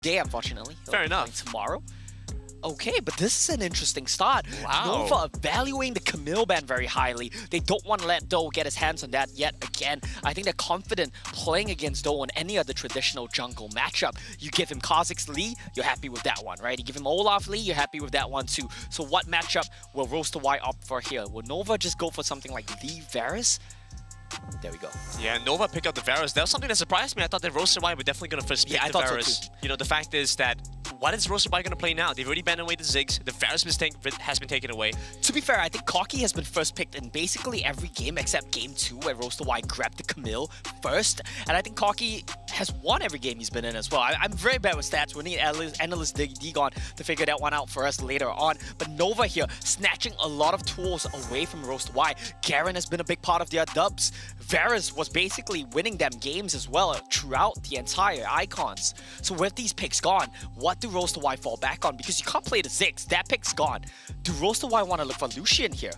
day, unfortunately. Fair enough. Tomorrow. Okay, but this is an interesting start. Wow. Nova valuing the Camille ban very highly. They don't want to let Do get his hands on that yet again. I think they're confident playing against Do in any other traditional jungle matchup. You give him Kha'Zix Lee, you're happy with that one, right? You give him Olaf Lee, you're happy with that one too. So what matchup will Rolster Y opt for here? Will Nova just go for something like Lee Varus? There we go. Yeah, Nova picked up the Varus. That was something that surprised me. I thought that Rolster Y were definitely going to first pick the Varus. So you know, the fact is that what is Rolster Y going to play now? They've already banned away the Ziggs. The Varus has been taken away. To be fair, I think Corki has been first picked in basically every game except game 2 where Rolster Y grabbed the Camille first. And I think Corki has won every game he's been in as well. I'm very bad with stats. We need Analyst Digon to figure that one out for us later on. But Nova here, snatching a lot of tools away from Rolster Y. Garen has been a big part of their dubs. Varus was basically winning them games as well throughout the entire Icons. So with these picks gone, what do Rolster Y fall back on? Because you can't play the Ziggs, that pick's gone. Do Rolster Y want to look for Lucian here?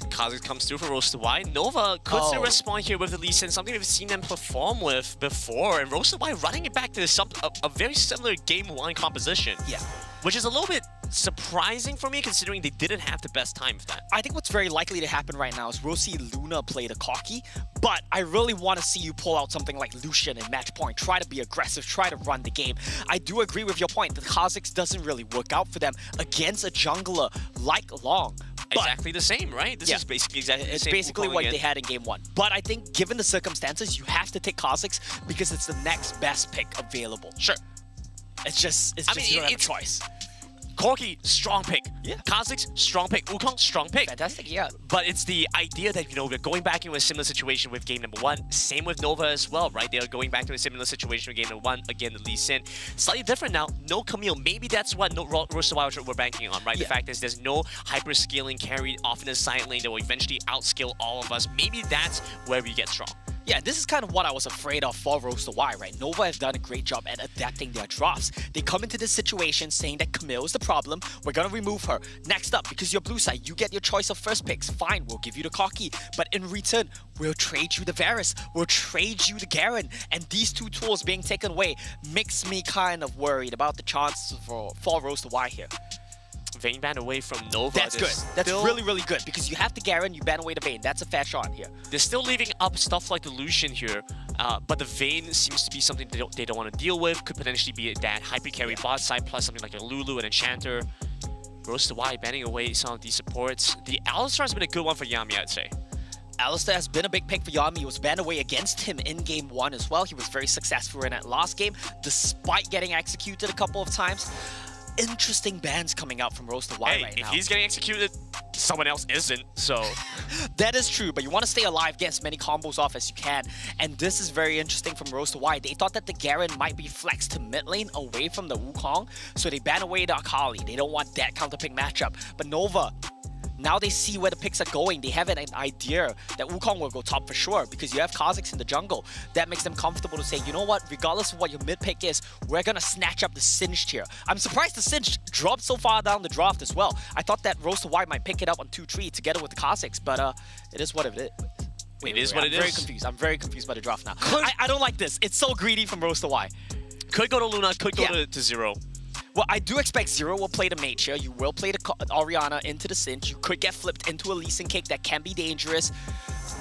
Kha'Zix comes through for Rolster Y. Nova could still respond here with the Lee Sin, something we've seen them perform with before. And Rolster Y running it back to a very similar game 1 composition. Yeah. Which is a little bit surprising for me, considering they didn't have the best time for that. I think what's very likely to happen right now is we'll see Luna play the Corki, but I really want to see you pull out something like Lucian in match point. Try to be aggressive, try to run the game. I do agree with your point that Kha'Zix doesn't really work out for them against a jungler like Long. Exactly the same, right? This is basically exactly the same. It's basically what they had in game 1. But I think given the circumstances, you have to take Kha'Zix because it's the next best pick available. Sure. It's just you don't have a choice. Corki, strong pick. Yeah. Kha'Zix, strong pick. Wukong, strong pick. Fantastic, yeah. But it's the idea that, you know, we're going back into a similar situation with game number 1. Same with Nova as well, right? They're going back to a similar situation with game number 1. Again, the Lee Sin. Slightly different now. No Camille. Maybe that's what Rolster Y we're banking on, right? Yeah. The fact is there's no hyper-scaling carry off in the side lane that will eventually outskill all of us. Maybe that's where we get strong. Yeah, this is kind of what I was afraid of for Rolster Y, right? Nova has done a great job at adapting their drafts. They come into this situation saying that Camille is the problem. We're gonna remove her. Next up, because you're blue side, you get your choice of first picks. Fine, we'll give you the Corki. But in return, we'll trade you the Varus. We'll trade you the Garen. And these two tools being taken away makes me kind of worried about the chances for Rolster Y here. Vayne ban away from Nova. That's good. That's really, really good because you have the Garen, you ban away the Vayne. That's a fair shot here. They're still leaving up stuff like the Lucian here, but the Vayne seems to be something they don't want to deal with. Could potentially be that hyper carry bot side plus something like a Lulu and Enchanter. Rolster Y banning away some of these supports. The Alistar has been a good one for Yami, I'd say. Alistar has been a big pick for Yami. He was banned away against him in game 1 as well. He was very successful in that last game, despite getting executed a couple of times. Interesting bans coming out from Rolster Y right now. If he's getting executed, someone else isn't, so... That is true, but you want to stay alive, get as many combos off as you can, and this is very interesting from Rolster Y. They thought that the Garen might be flexed to mid lane away from the Wukong, so they ban away the Akali. They don't want that counter pick matchup. But Nova, now they see where the picks are going. They have an idea that Wukong will go top for sure because you have Kha'Zix in the jungle. That makes them comfortable to say, you know what, regardless of what your mid pick is, we're going to snatch up the Singed here. I'm surprised the Singed dropped so far down the draft as well. I thought that Rolster Y might pick it up on 2-3 together with the Kha'Zix, but it is what it is. It is what it is. I'm very confused. I'm very confused by the draft now. I don't like this. It's so greedy from Rolster Y. Could go to Luna, could go to Zero. Well, I do expect Zero will play the mage here. You will play the Orianna into the Cinch. You could get flipped into a Lee Sin cake that can be dangerous.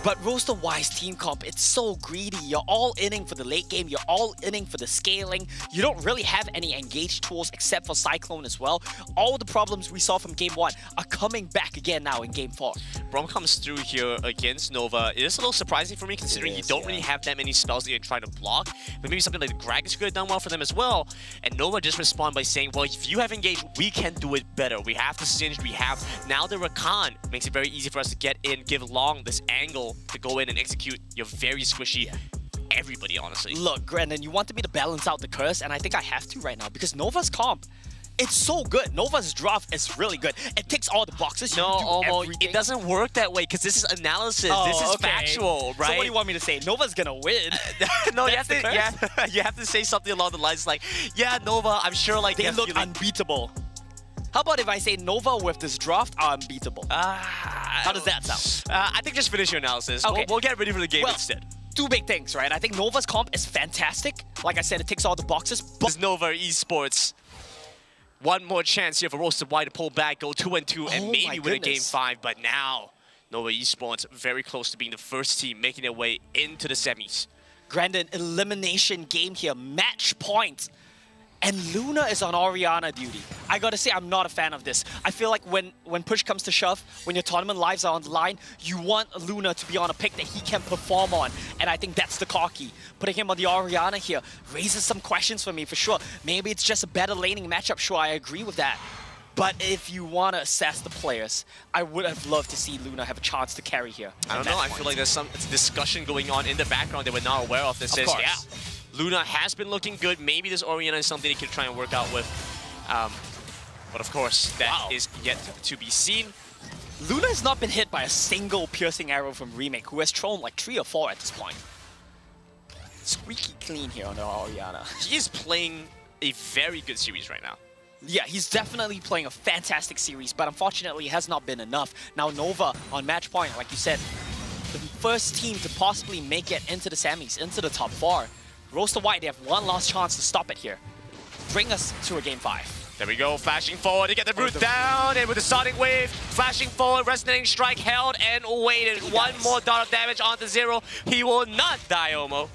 But Rolster Y's team comp, it's so greedy. You're all inning for the late game. You're all inning for the scaling. You don't really have any engaged tools except for Cyclone as well. All the problems we saw from game 1 are coming back again now in game 4. Braum comes through here against Nova. It is a little surprising for me considering you don't really have that many spells that you're trying to block. But maybe something like the Gragas could have done well for them as well. And Nova just respond by saying, well, if you have engaged, we can do it better. We have the Singed, we have now the Rakan. Makes it very easy for us to get in, give Long this angle to go in and execute your very squishy everybody, honestly. Look, Brandon, you wanted me to balance out the curse, and I think I have to right now because Nova's comp, it's so good. Nova's draft is really good. It ticks all the boxes. No, it doesn't work that way because this is analysis. This is factual, right? So what do you want me to say? Nova's gonna win. No, you have to say something along the lines like, yeah, Nova, I'm sure like they look unbeatable. How about if I say Nova with this draft are unbeatable? How does that sound? I think just finish your analysis. Okay. We'll get ready for the game instead. two big things, right? I think Nova's comp is fantastic. Like I said, it ticks all the boxes. But This Nova Esports. One more chance here for Rolster to pull back, go 2-2, and maybe win a Game 5. But now, Nova Esports very close to being the first team making their way into the semis. Grandin, elimination game here, match point. And Luna is on Orianna duty. I gotta say, I'm not a fan of this. I feel like when push comes to shove, when your tournament lives are on the line, you want Luna to be on a pick that he can perform on. And I think that's the cocky. Putting him on the Orianna here raises some questions for me for sure. Maybe it's just a better laning matchup, sure, I agree with that. But if you want to assess the players, I would have loved to see Luna have a chance to carry here. I don't know, I feel like there's some discussion going on in the background that we're not aware of that says, yeah, Luna has been looking good. Maybe this Orianna is something they can try and work out with. But of course, that is yet to be seen. Luna has not been hit by a single piercing arrow from Remake, who has thrown like 3 or 4 at this point. Squeaky clean here on the Orianna. He is playing a very good series right now. Yeah, he's definitely playing a fantastic series, but unfortunately it has not been enough. Now Nova on match point, like you said, the first team to possibly make it into the semis, into the top 4. Rolster White, they have one last chance to stop it here. Bring us to a Game 5. There we go, flashing forward to get the root down, and with the Sonic Wave, flashing forward, Resonating Strike held and waited. One more dot of damage onto Zero. He will not die, Omo.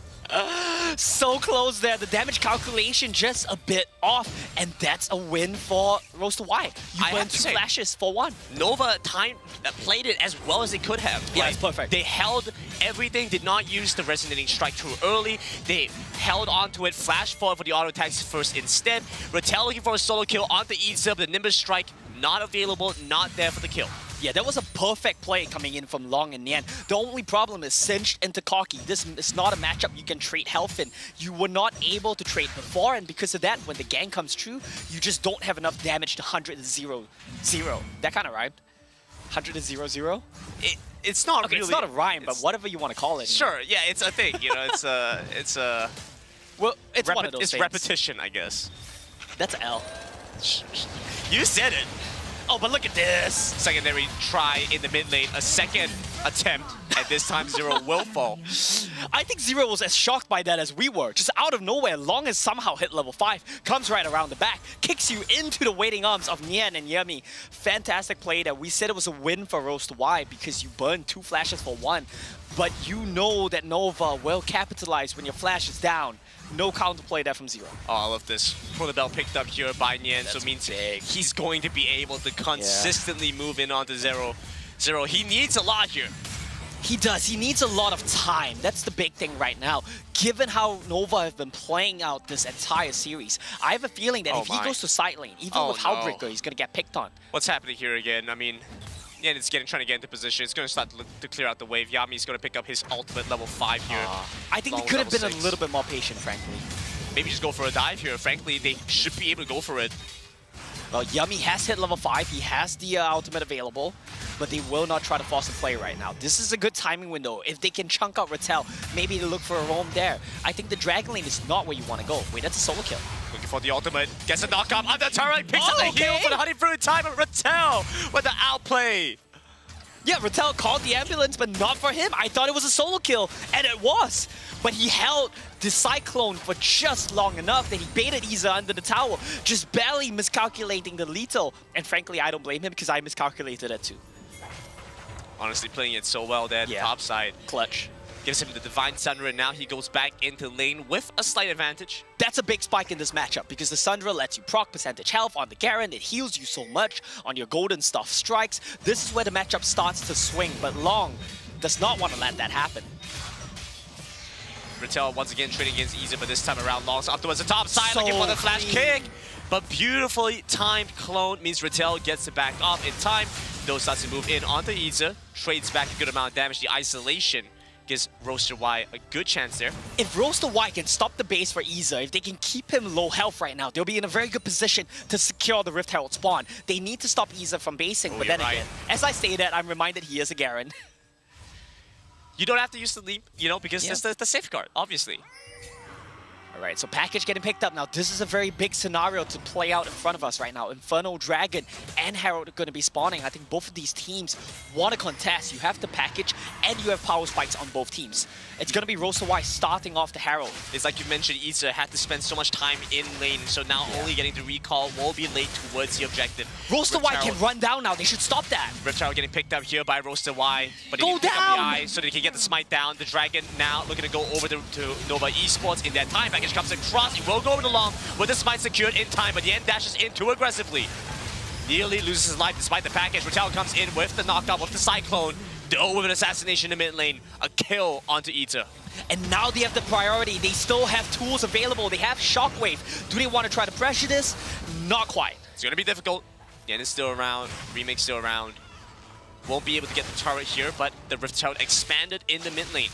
So close there. The damage calculation just a bit off, and that's a win for Rolster White. You went 2 flashes for 1. Nova played it as well as they could have. Yeah, it's perfect. They held everything, did not use the Resonating Strike too early. They held onto it, flash forward for the auto attacks first instead. Rattel looking for a solo kill onto Iza, but the Nimbus Strike not available, not there for the kill. Yeah, that was a perfect play coming in from Long and Nian. The only problem is cinched into Cocky. This is not a matchup you can trade health in. You were not able to trade before, and because of that, when the gang comes true, you just don't have enough damage to 100-0-0. That kind of rhymed. 100-0-0? It's not okay, really. It's not a rhyme, but whatever you want to call it. Sure, yeah, it's a thing. You know, it's a. Well, it's one of those things. It's repetition, I guess. That's L. You said it. Oh, but look at this. Secondary try in the mid lane, a second attempt, and this time Zero will fall. I think Zero was as shocked by that as we were. Just out of nowhere, Long has somehow hit level 5, comes right around the back, kicks you into the waiting arms of Nian and Yemi. Fantastic play there. We said it was a win for Rolster Y because you burned 2 flashes for 1, but you know that Nova will capitalize when your flash is down. No counterplay there from Zero. Oh, I love this. For the bell picked up here by Nian, so it means he's going to be able to consistently move in onto Zero. Zero, he needs a lot here. He does. He needs a lot of time. That's the big thing right now. Given how Nova have been playing out this entire series, I have a feeling that if he goes to side lane, even with Howbreaker, he's going to get picked on. What's happening here again? I mean, Nian is trying to get into position. It's going to start to clear out the wave. Yami's going to pick up his ultimate level 5 here. I think they could have been a little bit more patient, frankly. Maybe just go for a dive here. Frankly, they should be able to go for it. Well, Yummy has hit level 5. He has the ultimate available, but they will not try to force a play right now. This is a good timing window. If they can chunk out Rattel, maybe they look for a roam there. I think the Dragon Lane is not where you want to go. Wait, that's a solo kill. Looking for the ultimate. Gets a knock up on the turret. Picks up the heal for the honeyfruit time. But Rattel with the outplay. Yeah, Rattel called the ambulance, but not for him. I thought it was a solo kill, and it was. But he held the Cyclone for just long enough that he baited Iza under the tower, just barely miscalculating the lethal. And frankly, I don't blame him because I miscalculated it too. Honestly, playing it so well there, top side. Clutch. Gives him the Divine Sundra, and now he goes back into lane with a slight advantage. That's a big spike in this matchup because the Sundra lets you proc percentage health on the Garen. It heals you so much on your golden stuff strikes. This is where the matchup starts to swing, but Long does not want to let that happen. Rattel once again trading against Iza, but this time around Long's up towards the top side, So looking for the flash clean. kick. But beautifully timed clone means Rattel gets it back off in time. Though starts to move in onto Iza, trades back a good amount of damage. The isolation gives Rolster Y a good chance there. If Rolster Y can stop the base for Iza, if they can keep him low health right now, they'll be in a very good position to secure the Rift Herald spawn. They need to stop Iza from basing, but then again, as I say that, I'm reminded he is a Garen. You don't have to use the leap, you know, because there's the safeguard, obviously. All right, so package getting picked up. Now, this is a very big scenario to play out in front of us right now. Inferno Dragon and Herald are going to be spawning. I think both of these teams want to contest. You have the package and you have power spikes on both teams. it's going to be Rolster Y starting off the Herald. It's like you mentioned, Issa had to spend so much time in lane, so now only getting the recall will be late towards the objective. Rolster Y can run down now. They should stop that. Reptile getting picked up here by Rolster Y, but they Go need to pick up the down! eye so they can get the smite down. The Dragon now looking to go over to Nova Esports. In that time package comes across. He will go over the long with the smite secured in time, but the end dashes in too aggressively. Nearly loses his life despite the package. Reptile comes in with the knockout, with the Cyclone. With an assassination in the mid lane. A kill onto Ita. And now they have the priority. They still have tools available. They have Shockwave. Do they want to try to pressure this? Not quite. It's going to be difficult. Yen is still around. Remake's still around. Won't be able to get the turret here, but the Rift Tower expanded in the mid lane.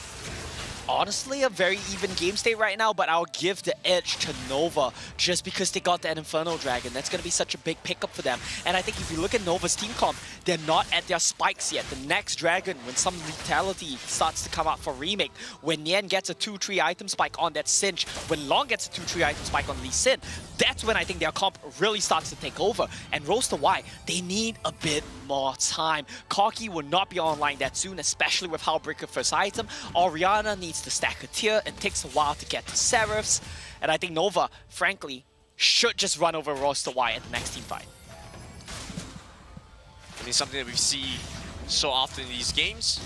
Honestly, a very even game state right now, but I'll give the edge to Nova just because they got that Inferno Dragon. That's going to be such a big pickup for them. And I think if you look at Nova's team comp, they're not at their spikes yet. The next Dragon, when some lethality starts to come out for Remake, when Yen gets a 2-3 item spike on that Cinch, when Long gets a 2-3 item spike on Lee Sin, that's when I think their comp really starts to take over. And Rolster Y, they need a bit more time. Corki will not be online that soon, especially with how Breaker first item. Orianna needs to stack a tier. It takes a while to get to Seraphs. And I think Nova, frankly, should just run over Rolster Y at the next team fight. I mean, something that we see so often in these games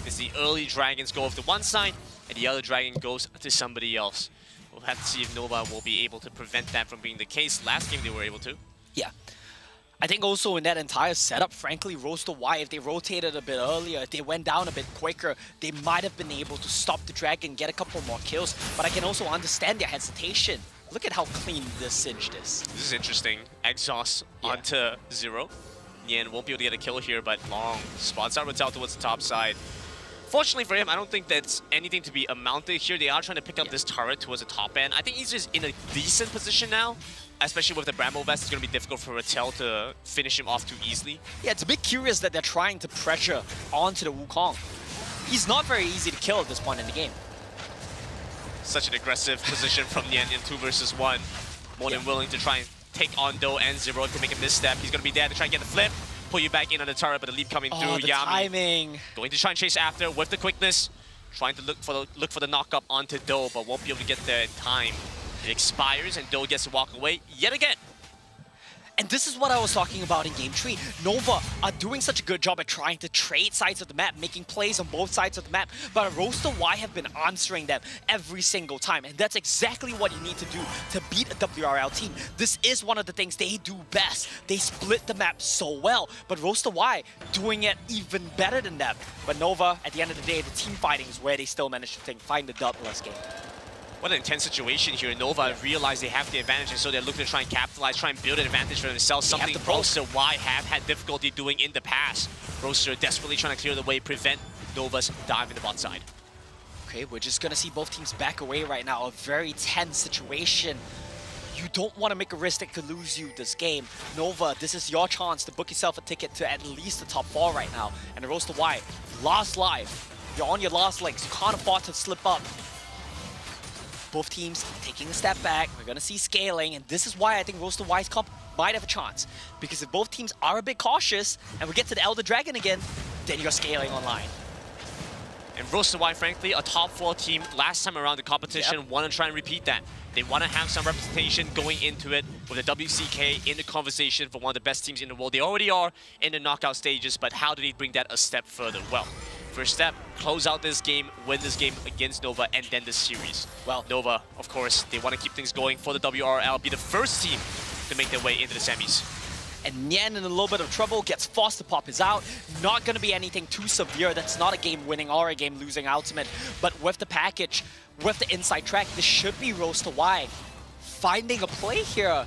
is the early Dragons go off to one side and the other Dragon goes to somebody else. We'll have to see if Nova will be able to prevent that from being the case. Last game they were able to. Yeah. I think also in that entire setup, frankly, Rolster Y, if they rotated a bit earlier, if they went down a bit quicker, they might have been able to stop the Dragon, get a couple more kills. But I can also understand their hesitation. Look at how clean this Singed is. This is interesting. Exhaust onto Zero. Yen won't be able to get a kill here, but Long spots out Reptile towards the top side. Fortunately for him, I don't think that's anything to be amounted here. They are trying to pick up this turret towards the top end. I think he's just in a decent position now. Especially with the Bramble Vest, it's going to be difficult for Reptile to finish him off too easily. Yeah, it's a bit curious that they're trying to pressure onto the Wukong. He's not very easy to kill at this point in the game. Such an aggressive position from Yen in 2 versus 1. More than willing to try and take on Do and Zero to make a misstep. He's going to be there to try and get the flip. Pull you back in on the turret, but the leap coming through. The Yami timing. going to try and chase after with the quickness. Trying to look for the knock-up onto Do, but won't be able to get there in time. It expires and Do gets to walk away yet again. And this is what I was talking about in Game 3. Nova are doing such a good job at trying to trade sides of the map, making plays on both sides of the map, but Rolster Y have been answering them every single time, and that's exactly what you need to do to beat a WRL team. This is one of the things they do best. They split the map so well, but Rolster Y doing it even better than them. But Nova, at the end of the day, the team fighting is where they still manage to find the dub last game. What an intense situation here. Nova realize they have the advantage, and so they're looking to try and capitalize, try and build an advantage for themselves, something Rolster Y have had difficulty doing in the past. Rolster desperately trying to clear the way, prevent Nova's dive in the bot side. Okay, we're just going to see both teams back away right now. A very tense situation. You don't want to make a risk that could lose you this game. Nova, this is your chance to book yourself a ticket to at least the top 4 right now. And Rolster Y, last life. You're on your last legs. You can't afford to slip up. Both teams taking a step back. We're going to see scaling, and this is why I think Rolster Y's comp might have a chance. Because if both teams are a bit cautious, and we get to the Elder Dragon again, then you're scaling online. And Rolster Y, frankly, a top 4 team last time around the competition, want to try and repeat that. They want to have some representation going into it with the WCK in the conversation for one of the best teams in the world. They already are in the knockout stages, but how do they bring that a step further? Well, first step, close out this game, win this game against Nova, and then the series. Well, Nova, of course, they want to keep things going for the WRL, be the first team to make their way into the semis. And Nyan in a little bit of trouble, gets forced to pop his out. Not going to be anything too severe. That's not a game-winning or a game-losing ultimate. But with the package, with the inside track, this should be Rolster Y finding a play here.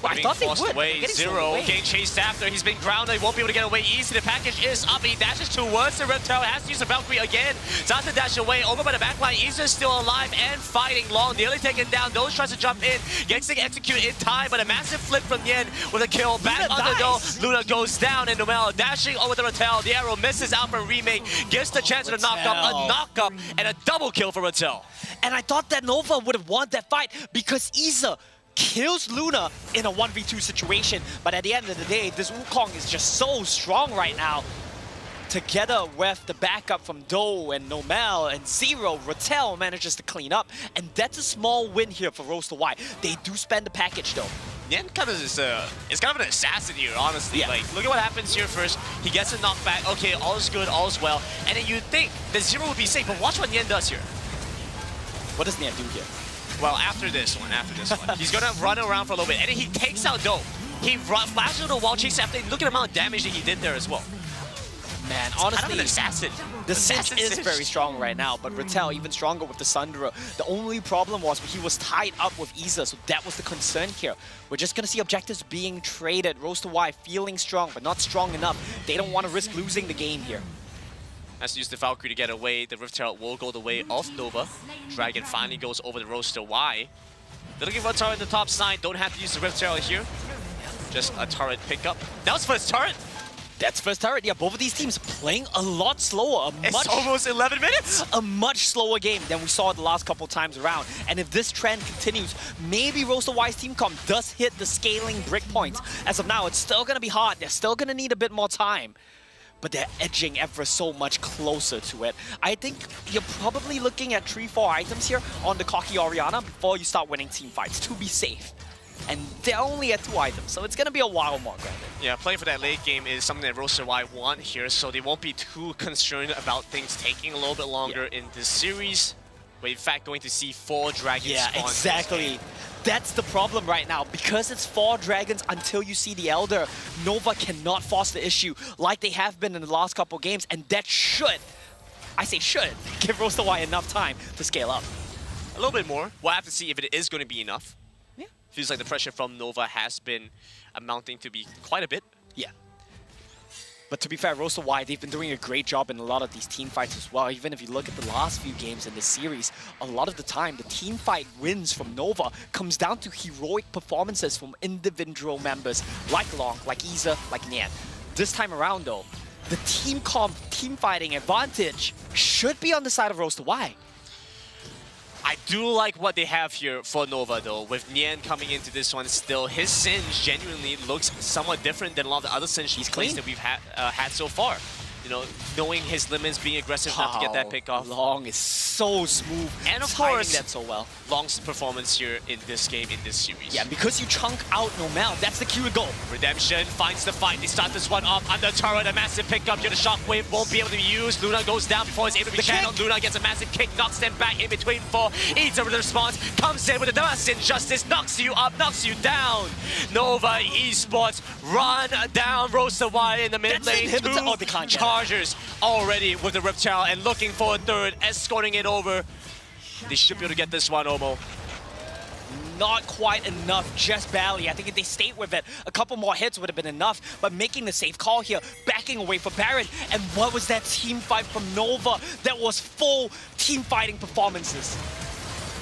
I thought they would. Away. Zero getting chased after. He's been grounded. He won't be able to get away easy. The package is up. He dashes towards the Reptile. Has to use the Valkyrie again. Starts to dash away. Over by the backline. Isa still alive and fighting. Long nearly taken down. Those tries to jump in. Gets to execute in time, but a massive flip from Yen with a kill. Back on the door. Luna goes down, and Nomel dashing over the Reptile. The arrow misses out from Remake. Gets the chance of a knock-up, and a double kill for Reptile. And I thought that Nova would have won that fight because Isa kills Luna in a 1v2 situation, but at the end of the day, this Wukong is just so strong right now. together with the backup from Doe and Nomel and Zero, Rattel manages to clean up, and that's a small win here for Rolster Y. They do spend the package though. Nian kind of is kind of an assassin here, honestly. Yeah. Like, look at what happens here first. He gets a knockback. Okay, all is good, all is well. And then you'd think that Zero would be safe, but watch what Nian does here. What does Nian do here? Well, after this one, he's gonna run around for a little bit, and then he takes out Doe. He flashes into the wall chase after. Look at the amount of damage that he did there as well. Man, It's honestly, kind of an assassin. the Cinch Assassin is Cinch. very strong right now, but Rattel even stronger with the Sundra. The only problem was he was tied up with Isa, so that was the concern here. We're just gonna see objectives being traded. Rolster Y feeling strong, but not strong enough. They don't want to risk losing the game here. Has to use the Valkyrie to get away. The Rift Turret will go the way of Nova. Dragon finally goes over the Rolster Y. They're looking for a turret in the top side. Don't have to use the Rift Turret here. Just a turret pickup. That was first turret. That's first turret. Yeah, both of these teams playing a lot slower. It's almost 11 minutes. A much slower game than we saw the last couple times around. And if this trend continues, maybe Rolster Y's team comp does hit the scaling brick points. As of now, it's still going to be hard. They're still going to need a bit more time. But they're edging ever so much closer to it. I think you're probably looking at 3-4 items here on the Cocky Orianna before you start winning team fights to be safe. And they're only at 2 items, so it's going to be a while more, granted. Yeah, playing for that late game is something that Rolster Y want here, so they won't be too concerned about things taking a little bit longer in this series. But in fact, going to see 4 dragons spawn. Yeah, exactly. That's the problem right now. Because it's 4 dragons until you see the Elder, Nova cannot force the issue like they have been in the last couple games, and that should, I say should, give Rolster Y enough time to scale up. A little bit more. We'll have to see if it is going to be enough. Yeah. Feels like the pressure from Nova has been amounting to be quite a bit. Yeah. But to be fair, Rolster Y, they've been doing a great job in a lot of these team fights as well. Even if you look at the last few games in this series, a lot of the time, the team fight wins from Nova comes down to heroic performances from individual members like Long, like Isa, like Nian. This time around, though, the team comp, team fighting advantage should be on the side of Rolster Y. I do like what they have here for Nova, though. With Nian coming into this one still, his Singe genuinely looks somewhat different than a lot of the other Singe plays that we've had so far. You know, knowing his limits, being aggressive enough to get that pick off. Long is so smooth. And of timing course, that so well. Long's performance here in this game, in this series. Yeah, because you chunk out Nomel, that's the key to goal. Redemption finds the fight. They start this one off under turret. A massive pickup here. The shockwave won't be able to be used. Luna goes down before he's able to be handled. Luna gets a massive kick, knocks them back in between 4. Isa with the response, comes in with a massive injustice, knocks you up, knocks you down. Nova Esports run down Rolster Y in the mid lane. 2 chargers already with the Reptile and looking for a third, escorting it over. They should be able to get this one, Omo. Not quite enough, just barely. I think if they stayed with it, a couple more hits would have been enough, but making the safe call here, backing away for Baron. And what was that team fight from Nova that was full team fighting performances?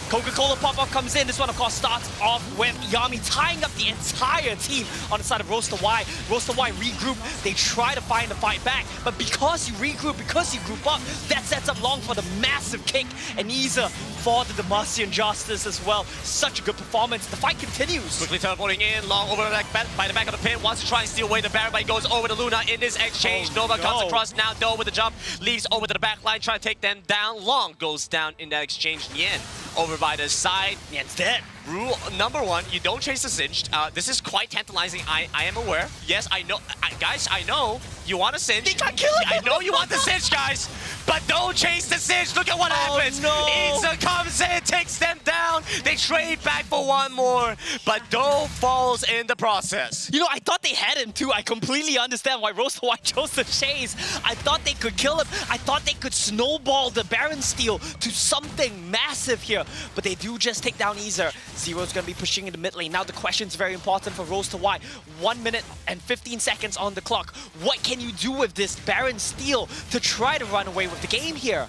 Coca-Cola pop-up comes in. This one, of course, starts off with Yami tying up the entire team on the side of Rolster Y. Rolster Y regroup. They try to find the fight back, but because you regroup, because you group up, that sets up Long for the massive kick. And Isa for the Demacian Justice as well. Such a good performance. The fight continues. Quickly teleporting in. Long over by the back of the pin. Wants to try and steal away the Baron, but he goes over to Luna in this exchange. Nova comes across now. Doe with the jump. Leaves over to the back line, trying to take them down. Long goes down in that exchange. Nian over by the side. Nian's dead. Rule number 1, you don't chase the Singed. This is quite tantalizing, I am aware. Yes, I know. Guys, I know you want a Singe. They got killed. I know you want the Singe, guys. But don't chase the Singe. Look at what happens. No. Isa comes in, takes them down. They trade back for one more. But Doe falls in the process. You know, I thought they had him too. I completely understand why Rolster Y chose to chase. I thought they could kill him. I thought they could snowball the Baron steal to something massive here. But they do just take down Isa. Zero's going to be pushing in the mid lane. Now the question's very important for Rolster Y. 1 minute and 15 seconds on the clock. What can you do with this Baron steal to try to run away with the game here?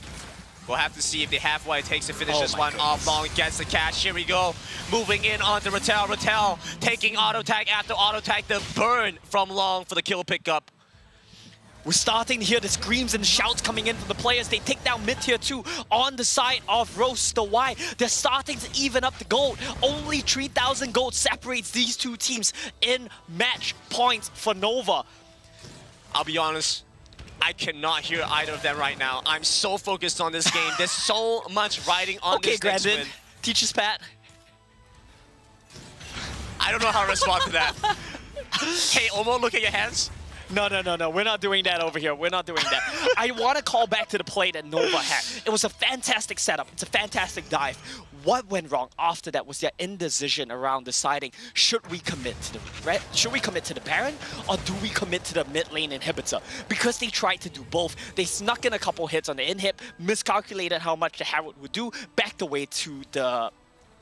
We'll have to see if they have what it takes to finish this one off. Long gets the catch. Here we go. Moving in onto Rattel. Rattel taking auto tag after auto tag. The burn from Long for the kill pickup. We're starting to hear the screams and shouts coming in from the players. They take down mid-tier 2 on the side of Rolster Y. They're starting to even up the gold. Only 3,000 gold separates these two teams in match points for Nova. I'll be honest. I cannot hear either of them right now. I'm so focused on this game. There's so much riding on this next Grandin, win. teach us, Pat. I don't know how to respond to that. Hey, Omo, look at your hands. No. We're not doing that over here. We're not doing that. I want to call back to the play that Nova had. It was a fantastic setup. It's a fantastic dive. What went wrong after that was their indecision around deciding, should we commit to the Baron, or do we commit to the mid lane inhibitor? Because they tried to do both. They snuck in a couple hits on the inhib, miscalculated how much the Herald would do, backed away to the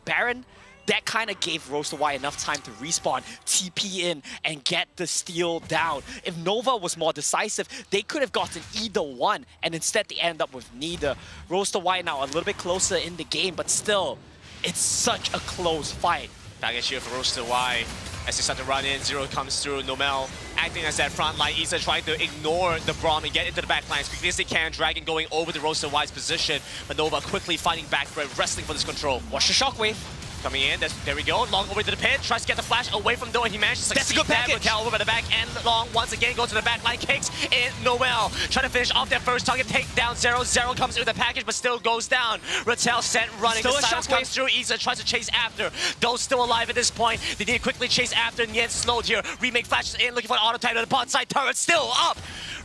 Baron. That kind of gave Rolster enough time to respawn, TP in, and get the steal down. If Nova was more decisive, they could have gotten either one, and instead they end up with neither. Rolster now a little bit closer in the game, but still, it's such a close fight. Package here for Rolster as they start to run in. Zero comes through. Nomel acting as that front line. Isa trying to ignore the Braum and get into the back line as quickly as they can. Dragon going over the Rolster position, but Nova quickly fighting back for it, wrestling for this control. Watch the shockwave. Coming in, there we go. Long over to the pit, tries to get the flash away from Doe, and he manages to succeed. That's a good package. Ratel over by the back, and Long once again goes to the back line, kicks in Noel. Trying to finish off their first target, take down Zero. Zero comes in with the package, but still goes down. Ratel sent running, Still the silence comes through. Isa tries to chase after. Doe's still alive at this point. They need to quickly chase after, and Yen slowed here. Remake flashes in, looking for an auto type to the bot side turret, still up.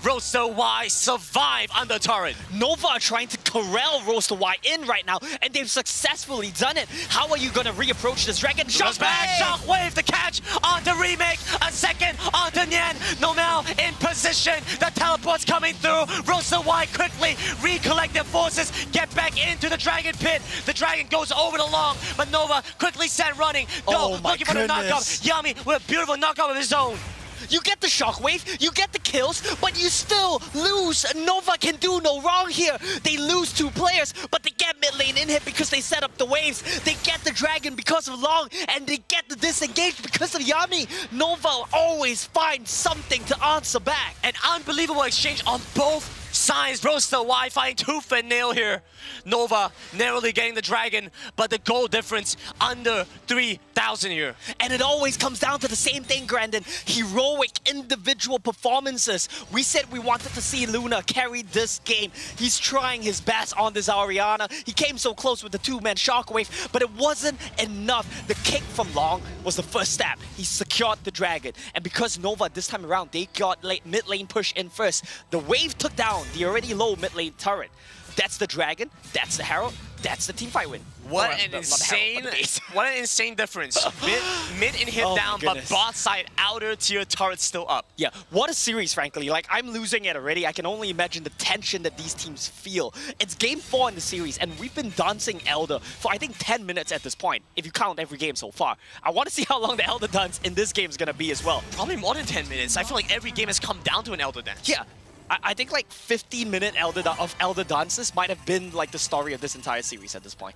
Rolster survive under turret. Nova are trying to corral Rolster in right now, and they've successfully done it. How are you going to reapproach this Dragon? Shockwave the catch onto Remake. A second onto Nyan. Nomel in position. The teleport's coming through. Rolster quickly recollect their forces. Get back into the Dragon pit. The Dragon goes over the Long, but Nova quickly sent running. Oh my looking for the knockup. Yummy with a beautiful knockup of his own. You get the shockwave, you get the kills, but you still lose. Nova can do no wrong here. They lose 2 players, but they get mid lane in hit because they set up the waves. They get the Dragon because of Long, and they get the disengage because of Yami. Nova always finds something to answer back. An unbelievable exchange on both sides. Rolster fighting tooth and nail here. Nova narrowly getting the Dragon, but the goal difference under 3,000 here. And it always comes down to the same thing, Grandin. Heroic individual performances. We said we wanted to see Luna carry this game. He's trying his best on this Ariana. He came so close with the 2-man shockwave, but it wasn't enough. The kick from Long was the first step. He secured the Dragon. And because Nova this time around, they got mid lane push in first, the wave took down the already low mid lane turret. That's the Dragon, that's the Herald, that's the team fight win. What an insane difference. Mid and hit down, but bot side outer tier turret still up. Yeah, what a series, frankly. Like, I'm losing it already. I can only imagine the tension that these teams feel. It's game 4 in the series, and we've been dancing Elder for, I think, 10 minutes at this point, if you count every game so far. I want to see how long the Elder dance in this game is going to be as well. Probably more than 10 minutes. I feel like every game has come down to an Elder dance. Yeah. I think like 15-minute Elder dances might have been like the story of this entire series at this point.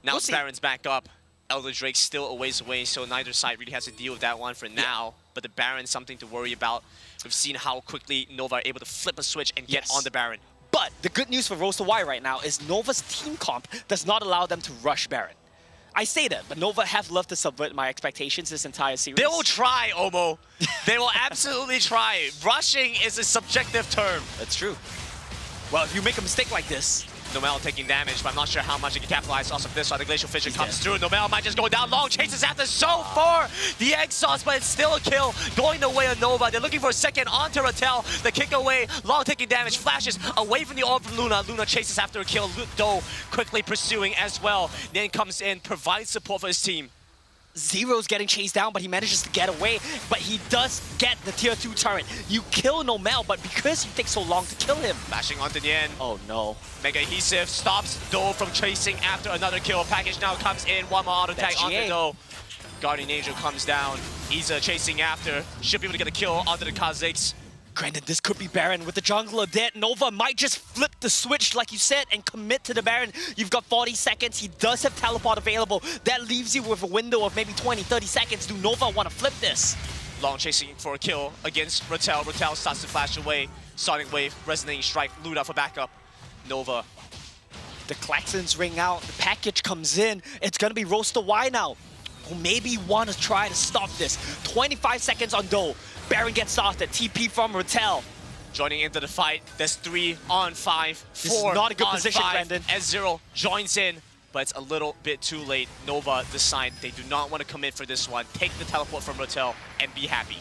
Now the Baron's back up. Elder Drake's still a ways away, so neither side really has to deal with that one for now. But the Baron's something to worry about. We've seen how quickly Nova are able to flip a switch and get on the Baron. But the good news for Rolster right now is Nova's team comp does not allow them to rush Baron. I say that, but Nova have loved to subvert my expectations this entire series. They will try, Omo. They will absolutely try. Rushing is a subjective term. That's true. Well, if you make a mistake like this... Nomel taking damage, but I'm not sure how much he can capitalize off of this. So the Glacial Fissure comes through. Nomel might just go down. Long chases after so far. The egg sauce, but it's still a kill. Going the way of Nova. They're looking for a second onto Ratel. The kick away. Long taking damage. Flashes away from the orb from Luna. Luna chases after a kill. Doe quickly pursuing as well. Then comes in, provides support for his team. Zero's getting chased down, but he manages to get away. But he does get the tier 2 turret. You kill Nomel, but because you take so long to kill him. Flashing onto Nien. Oh no. Mega Adhesive stops Doe from chasing after another kill. Package now comes in. One more auto tag onto Doe. Guardian Angel comes down. Isa chasing after. Should be able to get a kill onto the Kazakhs. Granted, this could be Baron with the jungler dead. Nova might just flip the switch, like you said, and commit to the Baron. You've got 40 seconds. He does have teleport available. That leaves you with a window of maybe 20, 30 seconds. Do Nova want to flip this? Long chasing for a kill against Ratel. Ratel starts to flash away. Sonic Wave, Resonating Strike, Luda for backup. Nova. The klaxons ring out. The package comes in. It's going to be Rolster now, who maybe want to try to stop this. 25 seconds on Doe. Baron gets started. TP from Ratel. joining into the fight. That's 3 on 5, 4 This is not a good on position, 5. Brandon. S0 joins in, but it's a little bit too late. Nova decide they do not want to commit for this one. Take the teleport from Rotel and be happy.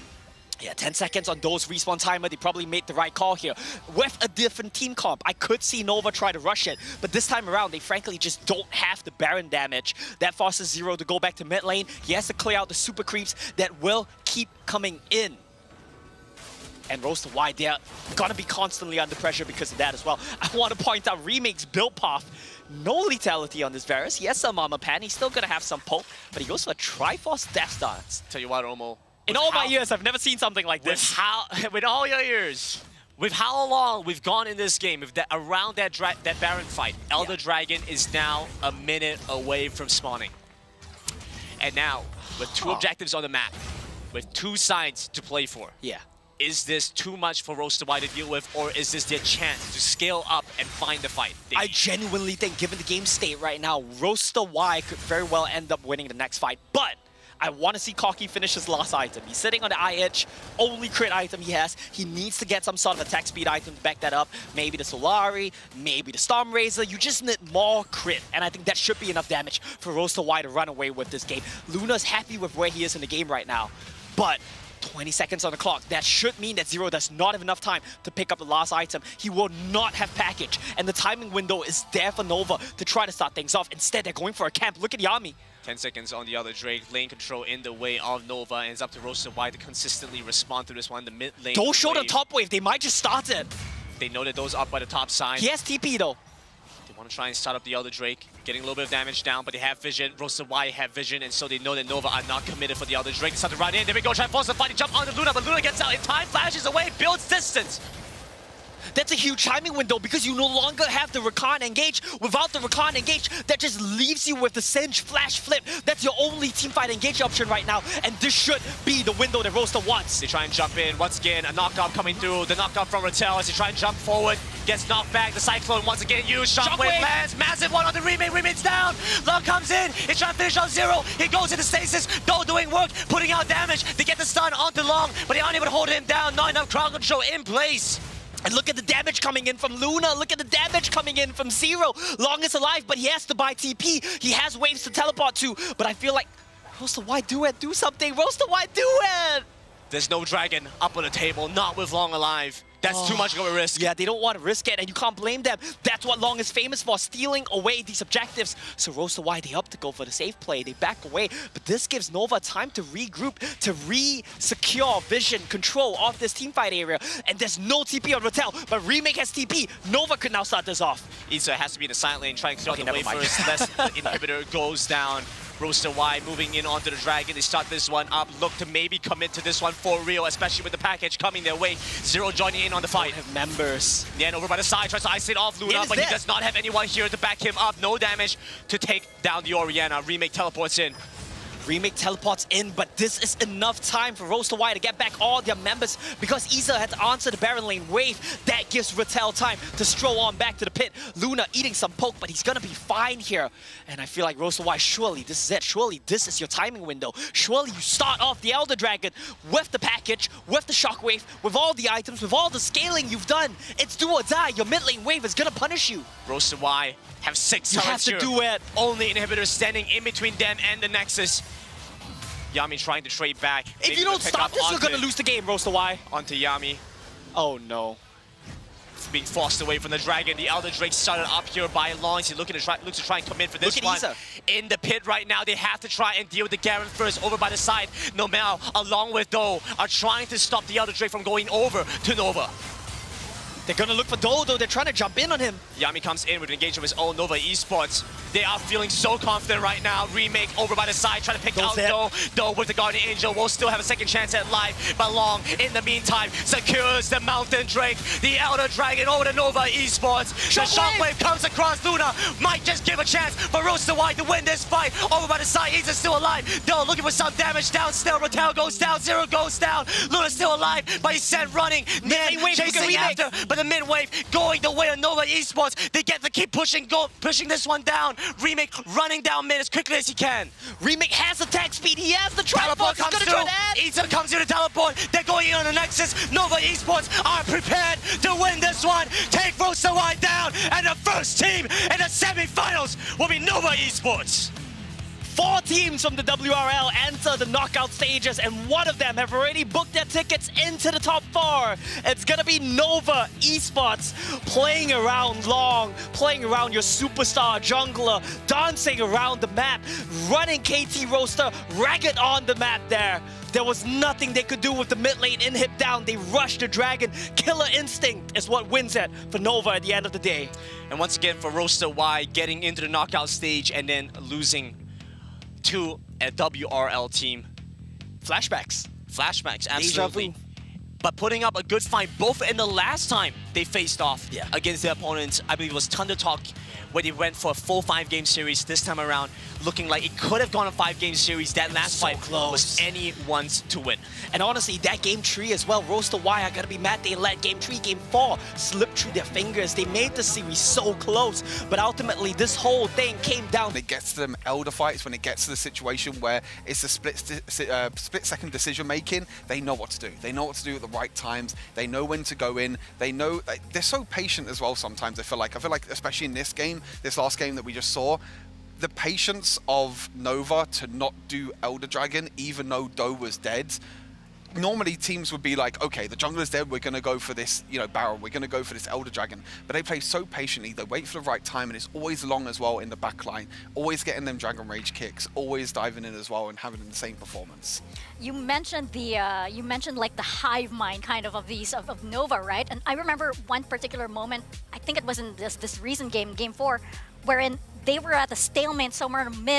Yeah, 10 seconds on those respawn timer. They probably made the right call here. With a different team comp, I could see Nova try to rush it, but this time around, they frankly just don't have the Baron damage. That forces Zero to go back to mid lane. He has to clear out the super creeps that will keep coming in. And Rolster Y, they're gonna be constantly under pressure because of that as well. I want to point out Remake's build path. No lethality on this Varus. He has some armor pan. He's still gonna have some poke, but he goes for a Triforce Death Dance. Tell you what, Romo. In all my years, I've never seen something like this. With all your years, with how long we've gone in this game, around that Baron fight, Elder Dragon is now a minute away from spawning. And now, with 2 objectives on the map, with 2 sides to play for, Yeah. is this too much for Rolster Y to deal with, or is this their chance to scale up and find the fight? I genuinely think, given the game state right now, Rolster Y could very well end up winning the next fight, but I want to see Koki finish his last item. He's sitting on the IH, only crit item he has. He needs to get some sort of attack speed item to back that up. Maybe the Solari, maybe the Storm Razor. You just need more crit, and I think that should be enough damage for Rolster Y to run away with this game. Luna's happy with where he is in the game right now, but 20 seconds on the clock. That should mean that Zero does not have enough time to pick up the last item. He will not have package, and the timing window is there for Nova to try to start things off. Instead, they're going for a camp. Look at Yami. 10 seconds on the other Drake. Lane control in the way of Nova, and it's up to Rolster Y to consistently respond to this one. The mid lane. Don't show the wave. top wave. They might just start it. They know that those up by the top side. He has TP though. They want to try and start up the other Drake, getting a little bit of damage down, but they have vision. Rolster Y have vision, and so they know that Nova are not committed for the other Drake. They start to run in. There we go. Try and force the fight. He jump onto Luna, but Luna gets out in time, flashes away, builds distance. That's a huge timing window because you no longer have the Rakan engage. Without the Rakan engage, that just leaves you with the Singe Flash Flip. That's your only teamfight engage option right now, and this should be the window that Rolster wants. They try and jump in. Once again, a knockout coming through. The knockout from Rotel as they try and jump forward. Gets knocked back. The Cyclone once again used. Shockwave lands. Massive one on the Remake. Remake's down. Love comes in. He's trying to finish on Zero. He goes into stasis. Go doing work. Putting out damage. They get the stun onto Long, but they aren't able to hold him down. Not enough crowd control in place. And look at the damage coming in from Luna. Look at the damage coming in from Zero. Long is alive, but he has to buy TP. He has waves to teleport to, but I feel like Rolster Y, do it. Do something. Rolster Y, do it. There's no dragon up on the table. Not with Long alive. That's too much of a risk. Yeah, they don't want to risk it, and you can't blame them. That's what Long is famous for, stealing away these objectives. So Rolster Y, they opt to go for the safe play. They back away, but this gives Nova time to regroup, to re-secure vision, control of this teamfight area. And there's no TP on Rotel, but Remake has TP. Nova could now start this off. Isa has to be in the side lane, trying to clear Okay, out the way never mind. first. Less the inhibitor goes down. Rolster Y moving in onto the Dragon. They start this one up. Look to maybe commit to this one for real, especially with the package coming their way. Zero joining in on the fight. Have members. Yan over by the side, tries to isolate off Luna, but he does not have anyone here to back him up. No damage to take down the Orianna. Remake teleports in. Remake teleports in, but this is enough time for Rolster Y to get back all their members because Isa had to answer the Baron lane wave. That gives Rotel time to stroll on back to the pit. Luna eating some poke, but he's gonna be fine here. And I feel like Rolster Y, surely this is it. Surely this is your timing window. Surely you start off the Elder Dragon with the package, with the shockwave, with all the items, with all the scaling you've done. It's do or die. Your mid lane wave is gonna punish you. Rolster Y have 6 You have turrets to here. do it. Only inhibitors standing in between them and the Nexus. Yami trying to trade back. If you don't stop this, you're gonna lose the game, Rolster Y. Onto Yami. Oh no. Being forced away from the Dragon. The Elder Drake started up here by Lawrence. He's looks to try and commit for this Look at one. Isa. In the pit right now, they have to try and deal with the Garen first over by the side. Nomel, along with Do, are trying to stop the Elder Drake from going over to Nova. They're gonna look for Dodo. They're trying to jump in on him. Yami comes in with an engagement of his own. Nova Esports. They are feeling so confident right now. Remake over by the side, trying to pick out Do with the Guardian Angel. Will still have a second chance at life. But Long, in the meantime, secures the Mountain Drake. The Elder Dragon over to Nova Esports. The Shockwave comes across Luna. Might just give a chance for Rolster Y to win this fight. Over by the side, Isa still alive. Do looking for some damage down still. Rotel goes down, Zero goes down. Luna's still alive, but he's sent running. Man, chasing after. But the mid wave, going the way of Nova Esports. They get to keep pushing this one down. Remake running down mid as quickly as he can. Remake has attack speed. He has the Teleport Triforce. comes through. Ethan comes through the teleport. They're going in on the Nexus. Nova Esports are prepared to win this one. Take Rolster Y down, and the first team in the semifinals will be Nova Esports. 4 teams from the WRL enter the knockout stages, and one of them have already booked their tickets into the top 4. It's gonna be Nova Esports playing around long, playing around your superstar jungler, dancing around the map, running KT Rolster ragged on the map there. There was nothing they could do with the mid lane inhib down. They rushed the dragon. Killer instinct is what wins it for Nova at the end of the day. And once again, for Rolster Y, getting into the knockout stage and then losing to a WRL team. Flashbacks. Flashbacks, Deja absolutely. vu. But putting up a good fight both in the last time they faced off against their opponents. I believe it was Thunder Talk, where they went for a full 5-game series this time around, looking like it could have gone a 5-game series. That last So fight close. was anyone's to win. And honestly, that game 3 as well, Rolster Y, I gotta be mad they let game 3, game 4 slip through their fingers. They made the series so close, but ultimately this whole thing came down. When it gets to them elder fights, when it gets to the situation where it's a split-second decision making, they know what to do. They know what to do at the right times. They know when to go in. They know they're so patient as well. Sometimes I feel like especially in this game, this last game that we just saw, the patience of Nova to not do Elder Dragon, even though Do was dead. Normally teams would be like, okay, the jungler's dead, we're going to go for this, Baron, we're going to go for this Elder Dragon. But they play so patiently, they wait for the right time, and it's always long as well in the back line, always getting them Dragon Rage kicks, always diving in as well and having the same performance. You mentioned like the hive mind kind of these of Nova, right? And I remember one particular moment, I think it was in this recent game, game 4, wherein they were at a stalemate somewhere in the mid,